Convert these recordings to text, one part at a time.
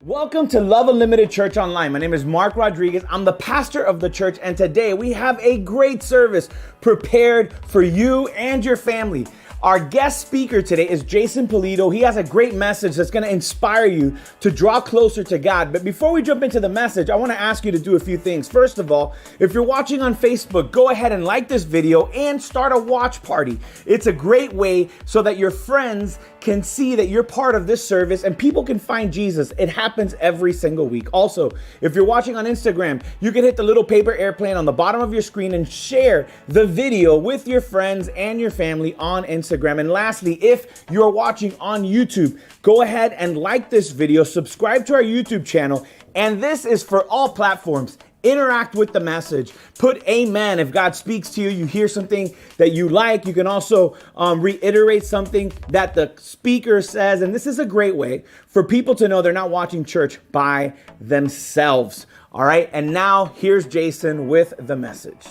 Welcome to Love Unlimited Church Online. My name is Mark Rodriguez. I'm the pastor of the church, and today we have a great service prepared for you and your family. Our guest speaker today is Jason Pulido. He has a great message that's going to inspire you to draw closer to God. But before we jump into the message, I want to ask you to do a few things. First of all, if you're watching on Facebook, go ahead and like this video and start a watch party. It's a great way so that your friends can see that you're part of this service and people can find Jesus. It happens every single week. Also, if you're watching on Instagram, you can hit the little paper airplane on the bottom of your screen and share the video with your friends and your family on Instagram. And lastly, if you're watching on YouTube, go ahead and like this video, subscribe to our YouTube channel, and this is for all platforms. Interact with the message. Put amen if God speaks to you. You hear something that you like. You can also reiterate something that the speaker says. And this is a great way for people to know they're not watching church by themselves. All right. And now here's Jason with the message.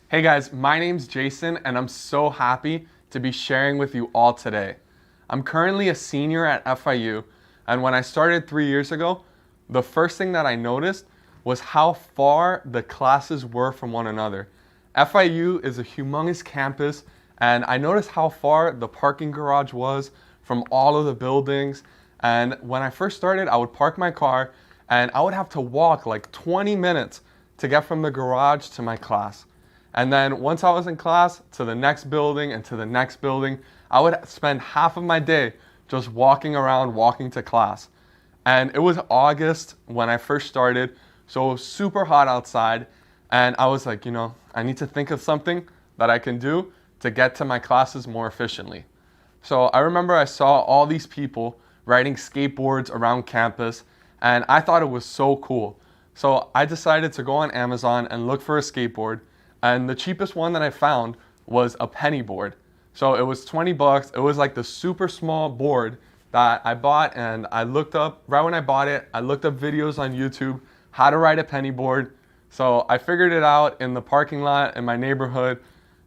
Hey guys, my name's Jason and I'm so happy to be sharing with you all today. I'm currently a senior at FIU, and when I started 3 years ago, the first thing that I noticed was how far the classes were from one another. FIU is a humongous campus, and I noticed how far the parking garage was from all of the buildings. And when I first started, I would park my car and I would have to walk like 20 minutes to get from the garage to my class. And then once I was in class, to the next building and to the next building, I would spend half of my day just walking around, walking to class. And it was August when I first started, so it was super hot outside. And I was like, I need to think of something that I can do to get to my classes more efficiently. So I remember I saw all these people riding skateboards around campus, and I thought it was so cool. So I decided to go on Amazon and look for a skateboard. And the cheapest one that I found was a penny board. So it was 20 bucks. It was like the super small board that I bought, and I looked up, right when I bought it, I looked up videos on YouTube, how to ride a penny board. So I figured it out in the parking lot in my neighborhood.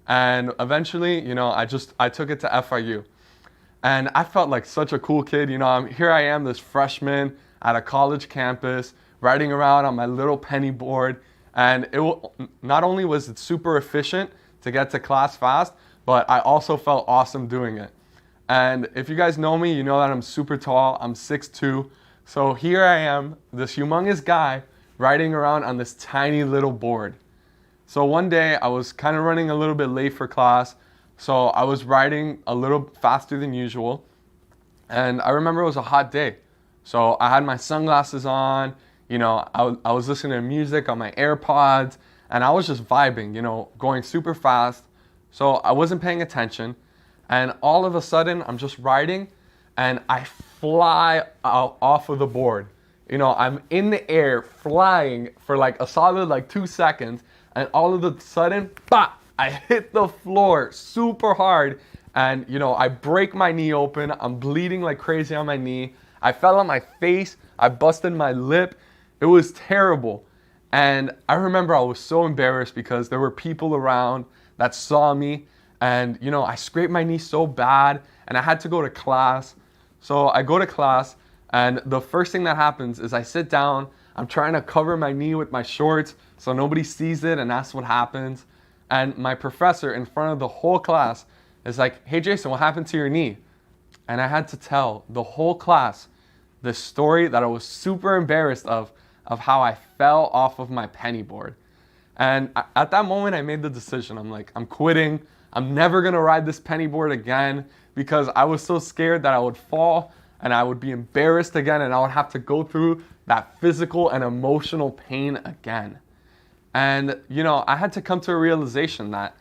And eventually, I took it to FIU. And I felt like such a cool kid. Here I am, this freshman at a college campus, riding around on my little penny board. And not only was it super efficient to get to class fast, but I also felt awesome doing it. And if you guys know me, you know that I'm super tall. I'm 6'2". So here I am, this humongous guy, riding around on this tiny little board. So one day I was kind of running a little bit late for class. So I was riding a little faster than usual. And I remember it was a hot day. So I had my sunglasses on. I was listening to music on my AirPods, and I was just vibing, going super fast. So I wasn't paying attention, and all of a sudden I'm just riding and I fly out off of the board. I'm in the air flying for like a solid 2 seconds, and all of a sudden, bah, I hit the floor super hard, and I break my knee open. I'm bleeding like crazy on my knee. I fell on my face. I busted my lip. It was terrible. And I remember I was so embarrassed because there were people around that saw me, and I scraped my knee so bad, and I had to go to class. So I go to class, and the first thing that happens is I sit down. I'm trying to cover my knee with my shorts so nobody sees it, and that's what happens. And my professor in front of the whole class is like, "Hey Jason, what happened to your knee?" And I had to tell the whole class the story that I was super embarrassed of how I fell off of my penny board. And at that moment, I made the decision. I'm like, I'm quitting. I'm never gonna ride this penny board again, because I was so scared that I would fall and I would be embarrassed again, and I would have to go through that physical and emotional pain again. And I had to come to a realization that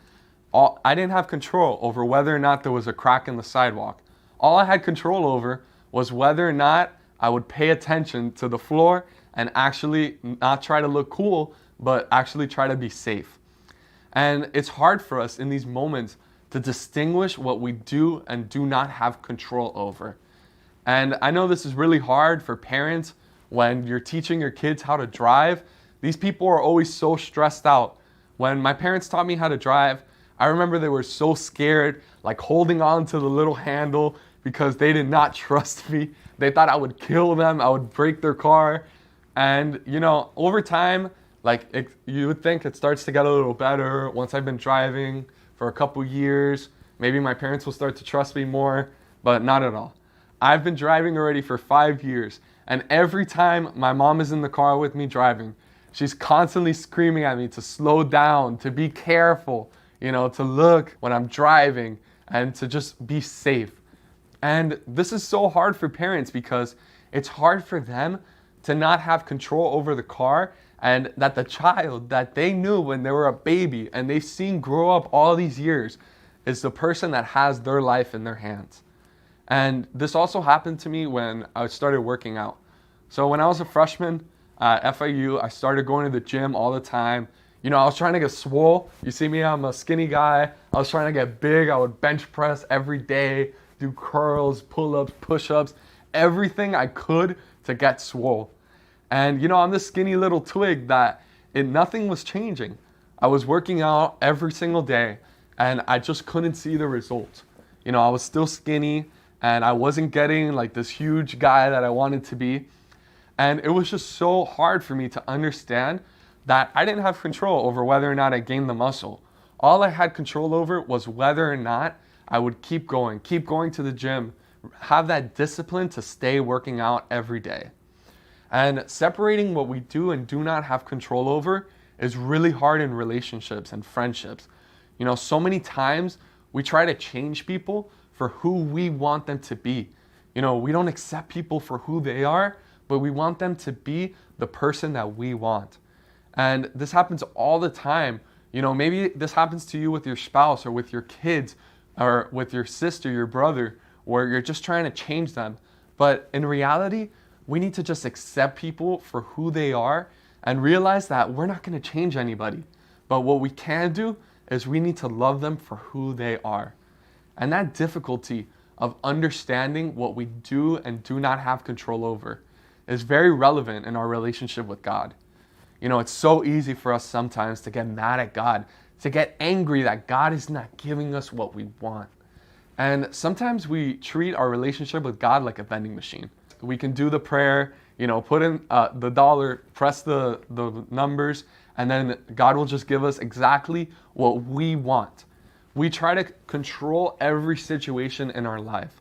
I didn't have control over whether or not there was a crack in the sidewalk. All I had control over was whether or not I would pay attention to the floor and actually not try to look cool, but actually try to be safe. And it's hard for us in these moments to distinguish what we do and do not have control over. And I know this is really hard for parents when you're teaching your kids how to drive. These people are always so stressed out. When my parents taught me how to drive, I remember they were so scared, like holding on to the little handle, because they did not trust me. They thought I would kill them, I would break their car. And over time, you would think it starts to get a little better once I've been driving for a couple years. Maybe my parents will start to trust me more, but not at all. I've been driving already for 5 years, and every time my mom is in the car with me driving, she's constantly screaming at me to slow down, to be careful, to look when I'm driving, and to just be safe. And this is so hard for parents because it's hard for them to not have control over the car, and that the child that they knew when they were a baby and they've seen grow up all these years is the person that has their life in their hands. And this also happened to me when I started working out. So when I was a freshman at FIU, I started going to the gym all the time. I was trying to get swole. You see me, I'm a skinny guy. I was trying to get big. I would bench press every day, do curls, pull-ups, push-ups, everything I could to get swole. And I'm this skinny little twig that nothing was changing. I was working out every single day and I just couldn't see the results. I was still skinny and I wasn't getting like this huge guy that I wanted to be. And it was just so hard for me to understand that I didn't have control over whether or not I gained the muscle. All I had control over was whether or not I would keep going to the gym, have that discipline to stay working out every day. And separating what we do and do not have control over is really hard in relationships and friendships. So many times we try to change people for who we want them to be. We don't accept people for who they are, but we want them to be the person that we want. And this happens all the time. Maybe this happens to you with your spouse or with your kids or with your sister, your brother, where you're just trying to change them. But in reality, we need to just accept people for who they are and realize that we're not going to change anybody. But what we can do is we need to love them for who they are. And that difficulty of understanding what we do and do not have control over is very relevant in our relationship with God. It's so easy for us sometimes to get mad at God, to get angry that God is not giving us what we want. And sometimes we treat our relationship with God like a vending machine. We can do the prayer, put in the dollar, press the numbers, and then God will just give us exactly what we want. We try to control every situation in our life.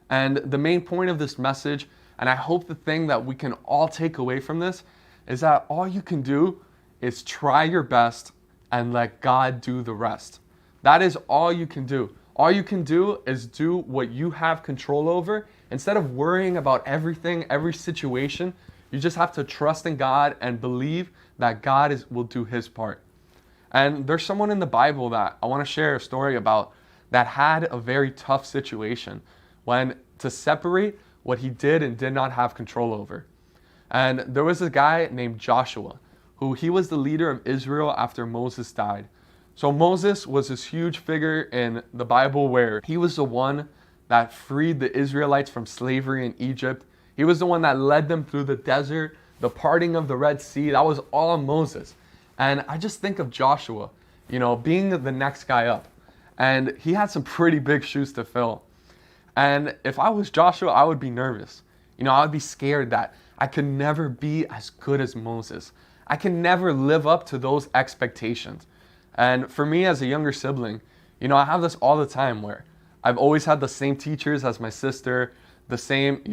And the main point of this message, and I hope the thing that we can all take away from this, is that all you can do is try your best and let God do the rest. That is all you can do. All you can do is do what you have control over. Instead of worrying about everything, every situation, you just have to trust in God and believe that God will do his part. And there's someone in the Bible that I want to share a story about that had a very tough situation to separate what he did and did not have control over. And there was a guy named Joshua, who he was the leader of Israel after Moses died. So Moses was this huge figure in the Bible where he was the one that freed the Israelites from slavery in Egypt. He was the one that led them through the desert, the parting of the Red Sea. That was all Moses. And I just think of Joshua, being the next guy up. And he had some pretty big shoes to fill. And if I was Joshua, I would be nervous. I would be scared that I could never be as good as Moses. I can never live up to those expectations. And for me as a younger sibling, I have this all the time where I've always had the same teachers as my sister, the same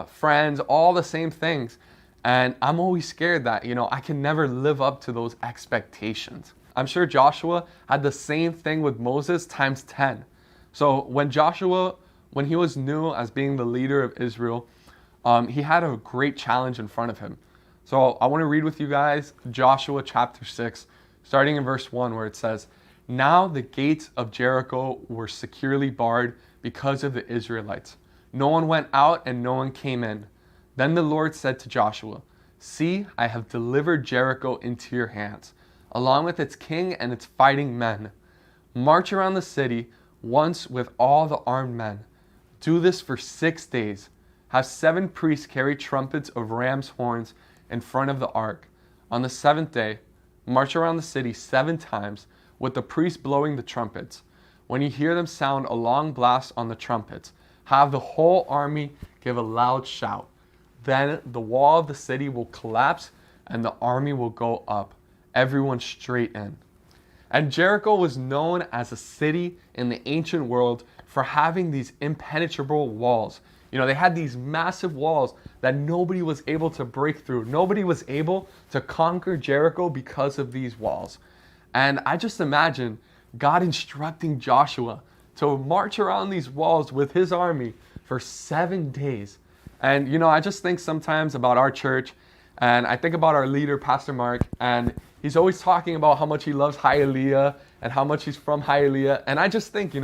friends, all the same things. And I'm always scared that, I can never live up to those expectations. I'm sure Joshua had the same thing with Moses times 10. So when he was new as being the leader of Israel, he had a great challenge in front of him. So I want to read with you guys Joshua chapter 6, starting in verse 1, where it says, "Now the gates of Jericho were securely barred because of the Israelites. No one went out and no one came in. Then the Lord said to Joshua, 'See, I have delivered Jericho into your hands, along with its king and its fighting men. March around the city once with all the armed men. Do this for 6 days. Have 7 priests carry trumpets of ram's horns in front of the ark. On the 7th day, march around the city 7 times with the priests blowing the trumpets. When you hear them sound a long blast on the trumpets, have the whole army give a loud shout. Then the wall of the city will collapse and the army will go up, everyone straight in. And Jericho was known as a city in the ancient world for having these impenetrable walls. They had these massive walls that nobody was able to break through. Nobody was able to conquer Jericho because of these walls. And I just imagine God instructing Joshua to march around these walls with his army for 7 days. And I just think sometimes about our church, and I think about our leader, Pastor Mark, and he's always talking about how much he loves Hialeah and how much he's from Hialeah. And I just think,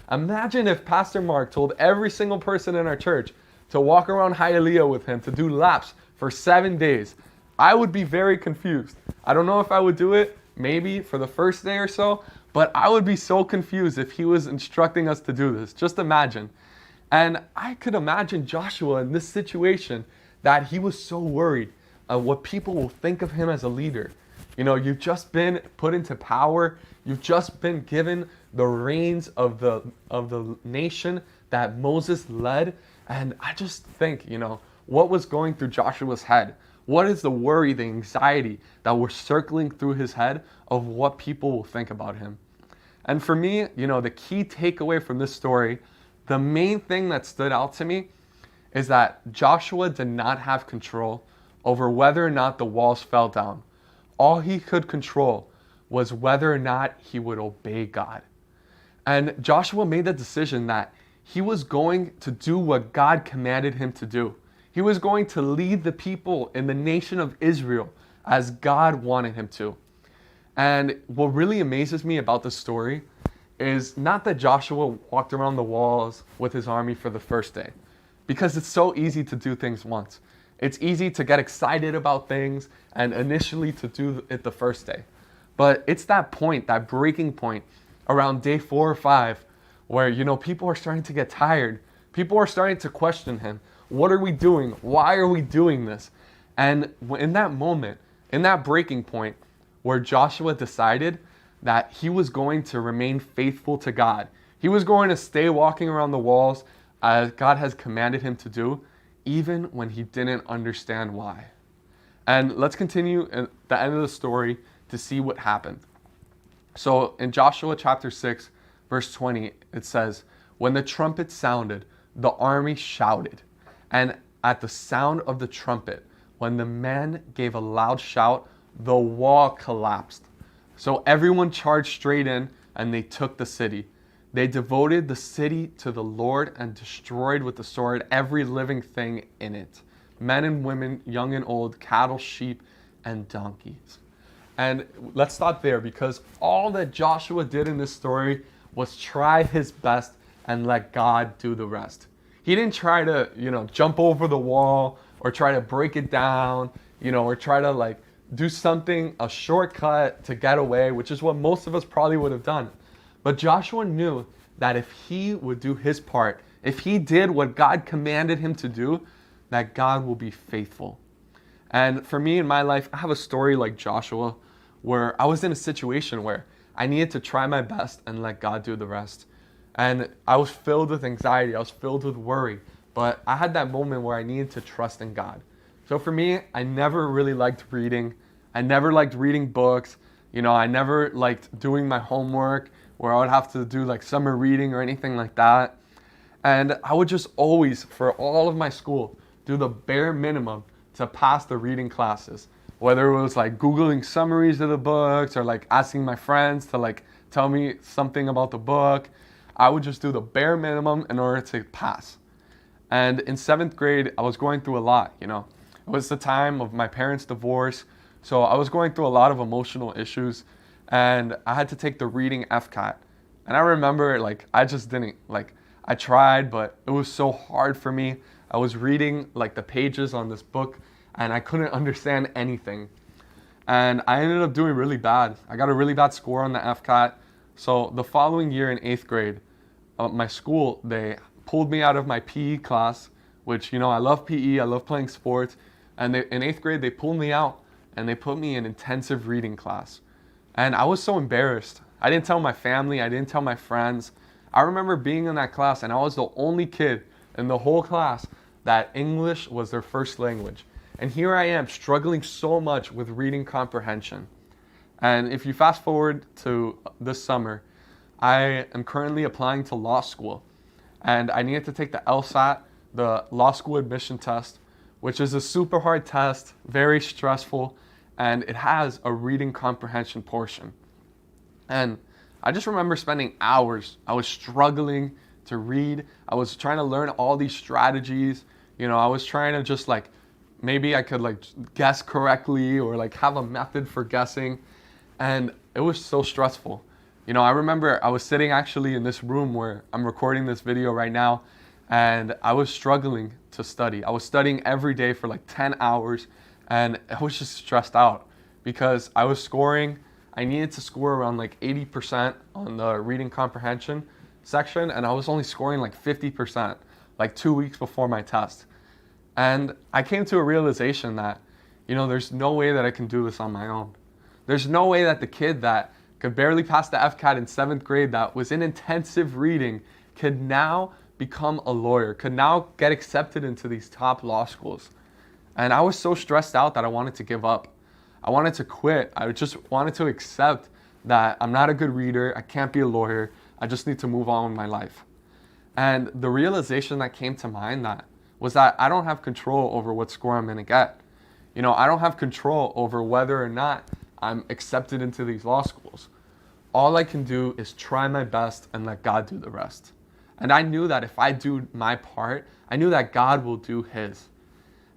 imagine if Pastor Mark told every single person in our church to walk around Hialeah with him, to do laps for 7 days. I would be very confused. I don't know if I would do it, maybe for the first day or so, but I would be so confused if he was instructing us to do this. Just imagine. And I could imagine Joshua in this situation, that he was so worried of what people will think of him as a leader. You've just been put into power. You've just been given the reins of the nation that Moses led. And I just think, what was going through Joshua's head? What is the worry, the anxiety that were circling through his head of what people will think about him? And for me, the key takeaway from this story, the main thing that stood out to me is that Joshua did not have control over whether or not the walls fell down. All he could control was whether or not he would obey God. And Joshua made the decision that he was going to do what God commanded him to do. He was going to lead the people in the nation of Israel as God wanted him to. And what really amazes me about this story is not that Joshua walked around the walls with his army for the first day, because it's so easy to do things once. It's easy to get excited about things and initially to do it the first day. But it's that point, that breaking point around day 4 or 5 where, people are starting to get tired. People are starting to question him. What are we doing? Why are we doing this? And in that moment, in that breaking point where Joshua decided that he was going to remain faithful to God, he was going to stay walking around the walls as God has commanded him to do, even when he didn't understand why. And let's continue at the end of the story to see what happened. So in Joshua chapter 6, verse 20, it says, "When the trumpet sounded, the army shouted. And at the sound of the trumpet, when the men gave a loud shout, the wall collapsed. So everyone charged straight in, and they took the city. They devoted the city to the Lord and destroyed with the sword every living thing in it, men and women, young and old, cattle, sheep, and donkeys." And let's stop there, because all that Joshua did in this story was try his best and let God do the rest. He didn't try to, jump over the wall or try to break it down, or try to do something, a shortcut to get away, which is what most of us probably would have done. But Joshua knew that if he would do his part, if he did what God commanded him to do, that God will be faithful. And for me in my life, I have a story like Joshua where I was in a situation where I needed to try my best and let God do the rest. And I was filled with anxiety, I was filled with worry, but I had that moment where I needed to trust in God. So for me, I never really liked reading. I never liked reading books. I never liked doing my homework where I would have to do summer reading or anything like that. And I would just always, for all of my school, do the bare minimum to pass the reading classes. Whether it was Googling summaries of the books or asking my friends to tell me something about the book, I would just do the bare minimum in order to pass. And in 7th grade, I was going through a lot, It was the time of my parents' divorce, so I was going through a lot of emotional issues, and I had to take the reading FCAT. And I remember, I just didn't, I tried, but it was so hard for me. I was reading, the pages on this book, and I couldn't understand anything. And I ended up doing really bad. I got a really bad score on the FCAT. So the following year in 8th grade, my school, they pulled me out of my PE class, which, I love PE, I love playing sports. And in 8th grade, they pulled me out and they put me in intensive reading class. And I was so embarrassed. I didn't tell my family, I didn't tell my friends. I remember being in that class and I was the only kid in the whole class that English was their first language. And here I am struggling so much with reading comprehension. And if you fast forward to this summer, I am currently applying to law school. And I needed to take the LSAT, the law school admission test, which is a super hard test, very stressful, and it has a reading comprehension portion. And I just remember spending hours. I was struggling to read. I was trying to learn all these strategies. I was trying to just maybe I could guess correctly or have a method for guessing. And it was so stressful. I remember I was sitting actually in this room where I'm recording this video right now, and I was struggling to study. I was studying every day for 10 hours, and I was just stressed out because I needed to score around 80% on the reading comprehension section, and I was only scoring 50%, 2 weeks before my test. And I came to a realization that, there's no way that I can do this on my own. There's no way that the kid that could barely pass the FCAT in 7th grade that was in intensive reading could now become a lawyer, could now get accepted into these top law schools. And I was so stressed out that I wanted to give up. I wanted to quit. I just wanted to accept that I'm not a good reader. I can't be a lawyer. I just need to move on with my life. And the realization that came to mind was that I don't have control over what score I'm going to get. I don't have control over whether or not I'm accepted into these law schools. All I can do is try my best and let God do the rest. And I knew that if I do my part, I knew that God will do his.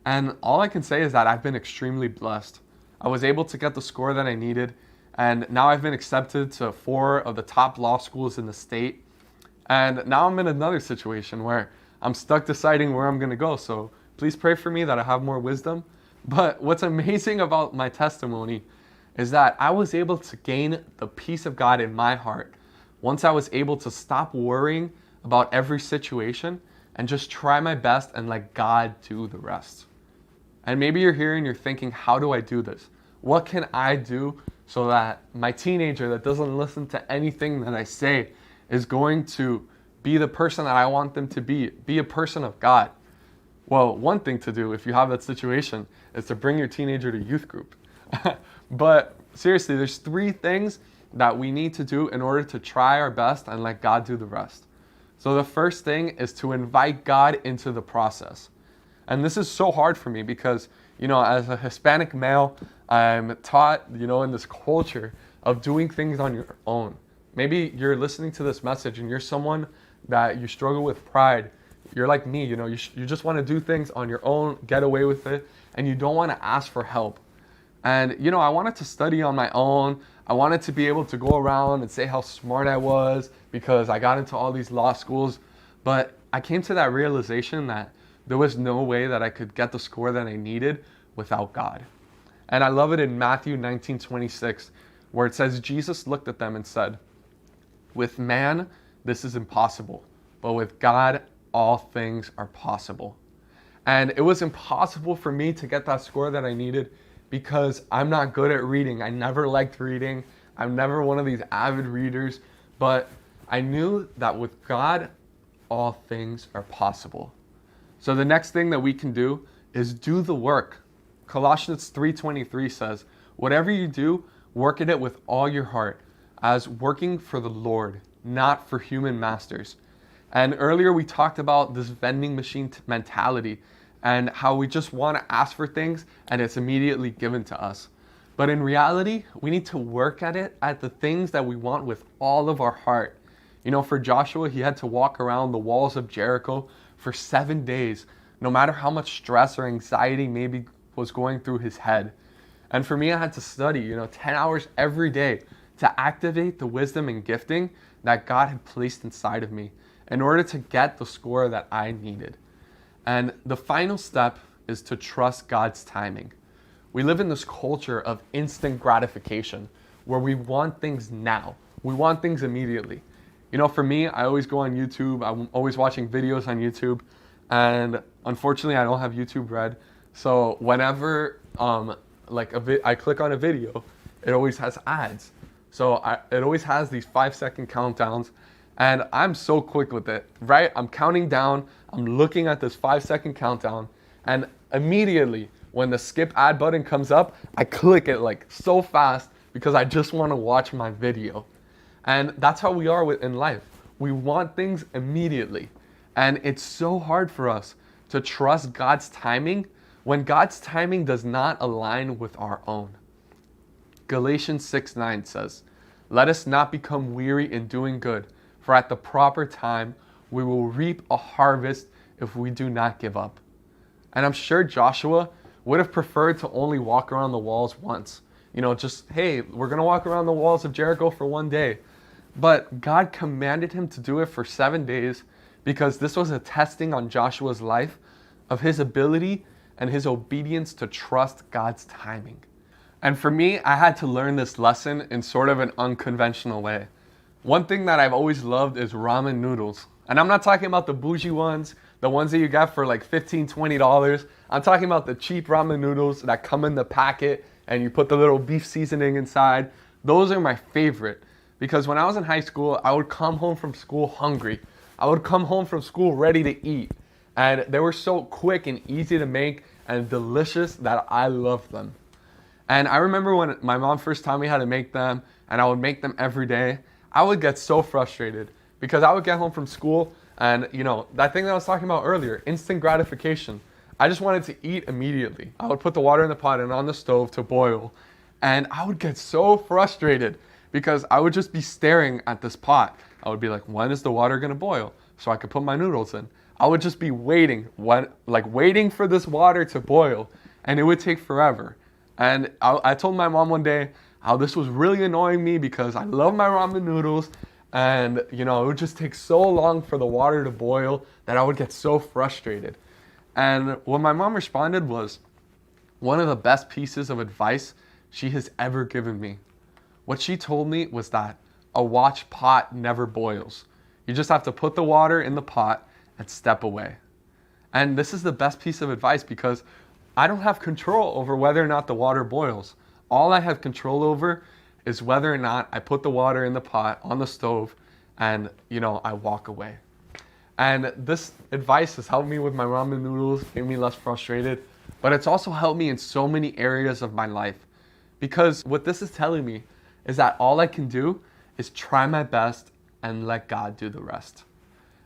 And all I can say is that I've been extremely blessed. I was able to get the score that I needed, and now I've been accepted to 4 of the top law schools in the state. And now I'm in another situation where I'm stuck deciding where I'm going to go. So please pray for me that I have more wisdom. But what's amazing about my testimony is that I was able to gain the peace of God in my heart once I was able to stop worrying about every situation and just try my best and let God do the rest. And maybe you're here and you're thinking, how do I do this? What can I do so that my teenager that doesn't listen to anything that I say is going to be the person that I want them to be a person of God? Well, one thing to do if you have that situation is to bring your teenager to youth group. But seriously, there's 3 things that we need to do in order to try our best and let God do the rest. So the first thing is to invite God into the process. And this is so hard for me because, as a Hispanic male, I'm taught, in this culture of doing things on your own. Maybe you're listening to this message and you're someone that you struggle with pride. You're like me, you just want to do things on your own, get away with it, and you don't want to ask for help. And, I wanted to study on my own. I wanted to be able to go around and say how smart I was because I got into all these law schools. But I came to that realization that there was no way that I could get the score that I needed without God. And I love it in Matthew 19:26, where it says, Jesus looked at them and said, with man, this is impossible, but with God, all things are possible. And it was impossible for me to get that score that I needed because I'm not good at reading. I never liked reading. I'm never one of these avid readers, but I knew that with God, all things are possible. So the next thing that we can do is do the work. Colossians 3:23 says, whatever you do, work at it with all your heart, as working for the Lord, not for human masters. And earlier we talked about this vending machine mentality and how we just want to ask for things and it's immediately given to us. But in reality, we need to work at it, at the things that we want with all of our heart. For Joshua, he had to walk around the walls of Jericho for 7 days, no matter how much stress or anxiety maybe was going through his head. And for me, I had to study, 10 hours every day to activate the wisdom and gifting that God had placed inside of me in order to get the score that I needed. And the final step is to trust God's timing. We live in this culture of instant gratification where we want things now. We want things immediately. For me, I always go on YouTube. I'm always watching videos on YouTube. And unfortunately, I don't have YouTube Red. So whenever I click on a video, it always has ads. So it always has these 5-second countdowns. And I'm so quick with it, right? I'm counting down, I'm looking at this 5-second countdown, and immediately when the skip ad button comes up, I click it like so fast because I just want to watch my video. And that's how we are in life. We want things immediately. And it's so hard for us to trust God's timing when God's timing does not align with our own. Galatians 6:9 says, "Let us not become weary in doing good, for at the proper time we will reap a harvest if we do not give up." And I'm sure Joshua would have preferred to only walk around the walls once. Just, hey, we're going to walk around the walls of Jericho for one day. But God commanded him to do it for 7 days because this was a testing on Joshua's life of his ability and his obedience to trust God's timing. And for me, I had to learn this lesson in sort of an unconventional way. One thing that I've always loved is ramen noodles. And I'm not talking about the bougie ones, the ones that you get for like $15, $20. I'm talking about the cheap ramen noodles that come in the packet and you put the little beef seasoning inside. Those are my favorite because when I was in high school, I would come home from school hungry. I would come home from school ready to eat. And they were so quick and easy to make and delicious that I loved them. And I remember when my mom first taught me how to make them, and I would make them every day, I would get so frustrated because I would get home from school and, that thing that I was talking about earlier, instant gratification. I just wanted to eat immediately. I would put the water in the pot and on the stove to boil, and I would get so frustrated because I would just be staring at this pot. I would be like, when is the water gonna boil so I could put my noodles in? I would just be waiting for this water to boil, and it would take forever. And I told my mom one day how this was really annoying me because I love my ramen noodles, and it would just take so long for the water to boil that I would get so frustrated. And what my mom responded was one of the best pieces of advice she has ever given me. What she told me was that a watch pot never boils. You just have to put the water in the pot and step away. And this is the best piece of advice because I don't have control over whether or not the water boils. All I have control over is whether or not I put the water in the pot on the stove and, I walk away. And this advice has helped me with my ramen noodles, made me less frustrated, but it's also helped me in so many areas of my life. Because what this is telling me is that all I can do is try my best and let God do the rest.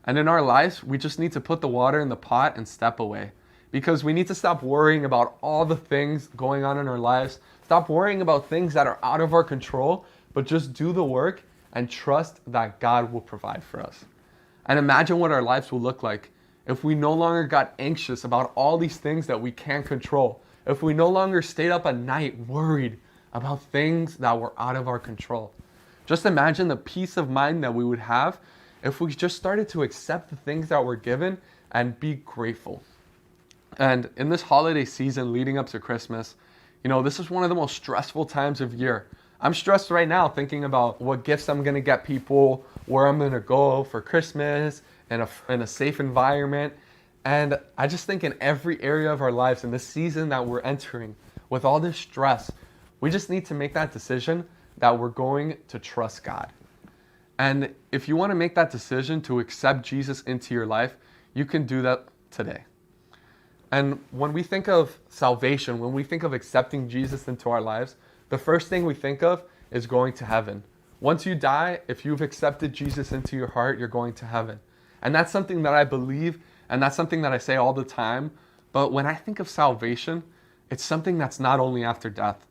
And in our lives, we just need to put the water in the pot and step away. Because we need to stop worrying about all the things going on in our lives. Stop worrying about things that are out of our control, but just do the work and trust that God will provide for us. And imagine what our lives will look like if we no longer got anxious about all these things that we can't control. If we no longer stayed up at night worried about things that were out of our control. Just imagine the peace of mind that we would have if we just started to accept the things that we're given and be grateful. And in this holiday season leading up to Christmas, this is one of the most stressful times of year. I'm stressed right now thinking about what gifts I'm going to get people, where I'm going to go for Christmas, in a safe environment. And I just think in every area of our lives, in this season that we're entering, with all this stress, we just need to make that decision that we're going to trust God. And if you want to make that decision to accept Jesus into your life, you can do that today. And when we think of salvation, when we think of accepting Jesus into our lives, the first thing we think of is going to heaven. Once you die, if you've accepted Jesus into your heart, you're going to heaven. And that's something that I believe, and that's something that I say all the time. But when I think of salvation, it's something that's not only after death.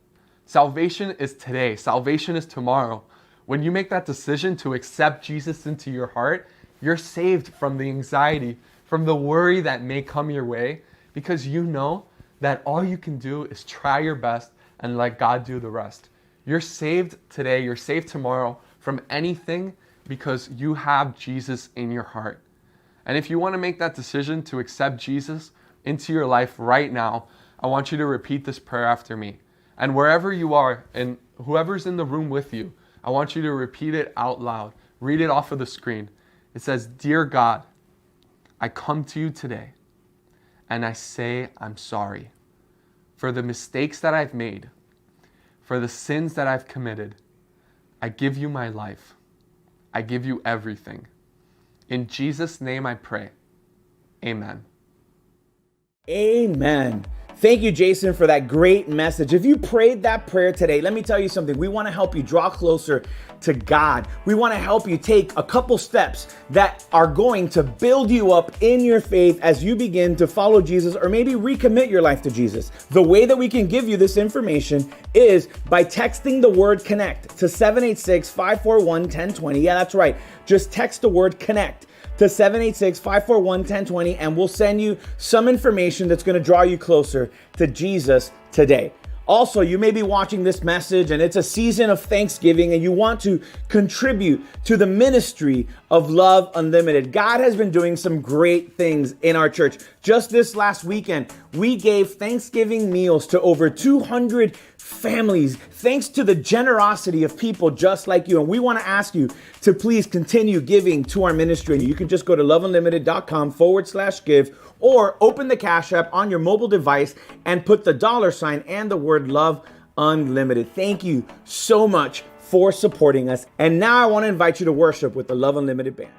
Salvation is today. Salvation is tomorrow. When you make that decision to accept Jesus into your heart, you're saved from the anxiety, from the worry that may come your way, because you know that all you can do is try your best and let God do the rest. You're saved today, you're saved tomorrow from anything because you have Jesus in your heart. And if you want to make that decision to accept Jesus into your life right now, I want you to repeat this prayer after me. And wherever you are, and whoever's in the room with you, I want you to repeat it out loud. Read it off of the screen. It says, "Dear God, I come to you today, and I say I'm sorry for the mistakes that I've made, for the sins that I've committed. I give you my life. I give you everything. In Jesus' name I pray. Amen. Amen. Thank you, Jason, for that great message. If you prayed that prayer today, let me tell you something. We want to help you draw closer to God. We want to help you take a couple steps that are going to build you up in your faith as you begin to follow Jesus or maybe recommit your life to Jesus. The way that we can give you this information is by texting the word connect to 786-541-1020. Yeah, that's right. Just text the word connect to 786-541-1020, and we'll send you some information that's going to draw you closer to Jesus today. Also, you may be watching this message and it's a season of Thanksgiving and you want to contribute to the ministry of Love Unlimited. God has been doing some great things in our church. Just this last weekend, we gave Thanksgiving meals to over 200 families, thanks to the generosity of people just like you. And we want to ask you to please continue giving to our ministry. You can just go to loveunlimited.com/give or open the Cash App on your mobile device and put the $ and the word Love Unlimited. Thank you so much for supporting us. And now I want to invite you to worship with the Love Unlimited band.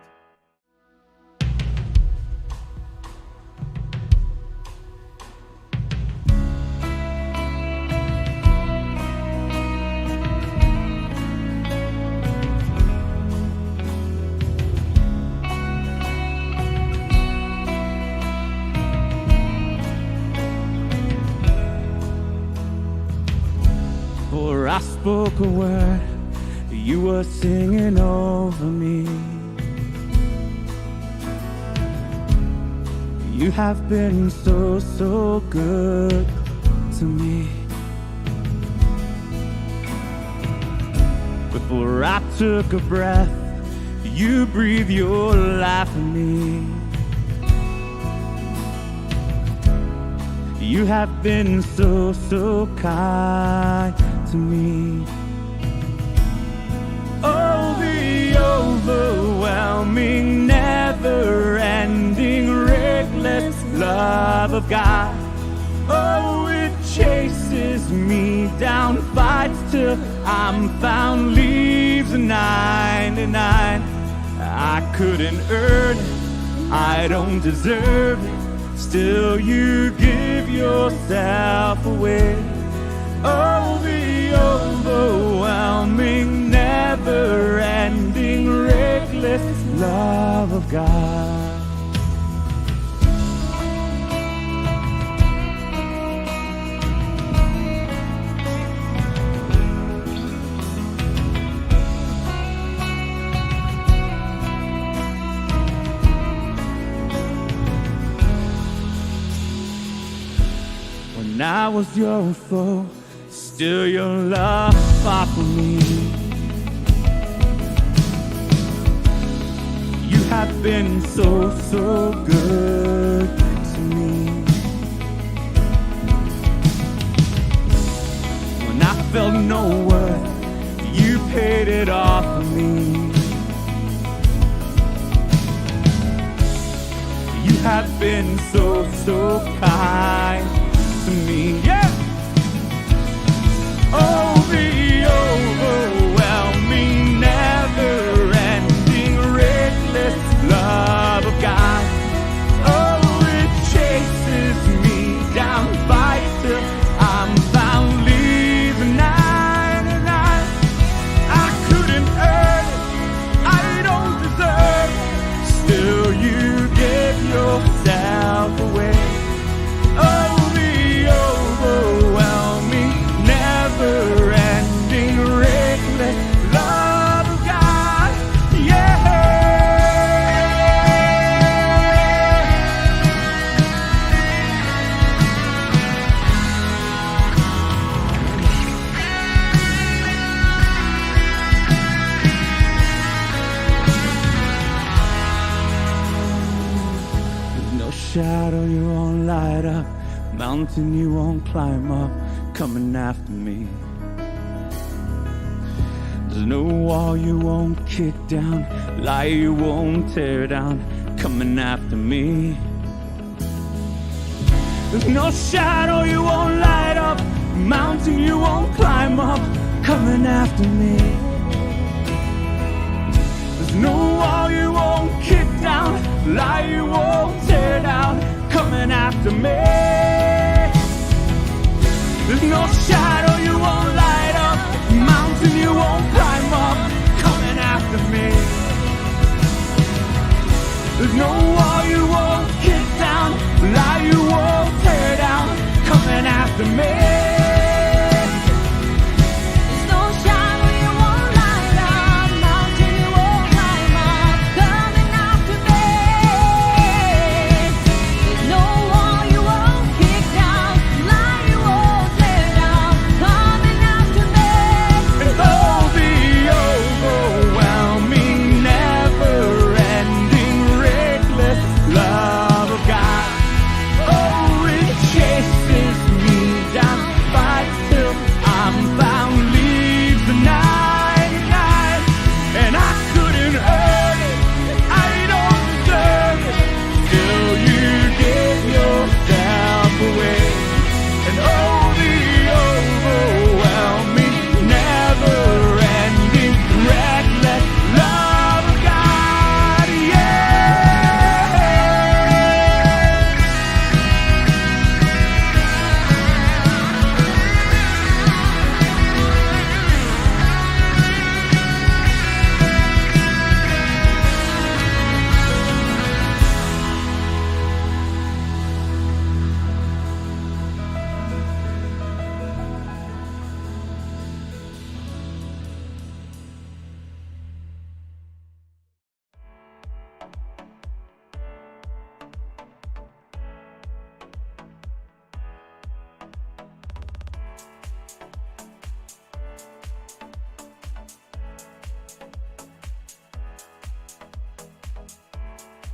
For I spoke a word, you were singing over me. You have been so, so good to me. Before I took a breath, you breathed your life in me. You have been so, so kind to me. Oh, the overwhelming, never-ending, reckless love of God. Oh, it chases me down, fights till I'm found, leaves a 99. I couldn't earn it, I don't deserve it. Still you give yourself away. Oh, the overwhelming, never-ending, reckless love of God. When I was your foe, still your love fought for me. You have been so, so good to me. When I felt no worth, you paid it all for me. You have been so, so kind to me, yeah. Oh, the overwhelming, never-ending, reckless love of God. Oh, it chases me down, fights till I'm found, leaves a 99. I couldn't earn it, I don't deserve it. Still you give yourself away. Oh, overwhelming, never-ending, reckless love of God, yeah. There's no shadow you won't light up, mountain you won't climb up, coming after me. There's no wall you won't kick down, lie you won't tear down, coming after me. There's no shadow you won't light up, mountain you won't climb up, coming after me. There's No wall you won't kick down, lie you won't tear down, coming after me. There's no shadow you won't light up, mountain you won't climb up, coming after me. There's no wall you won't kick down, lie you won't tear down, coming after me.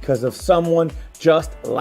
Because of someone just like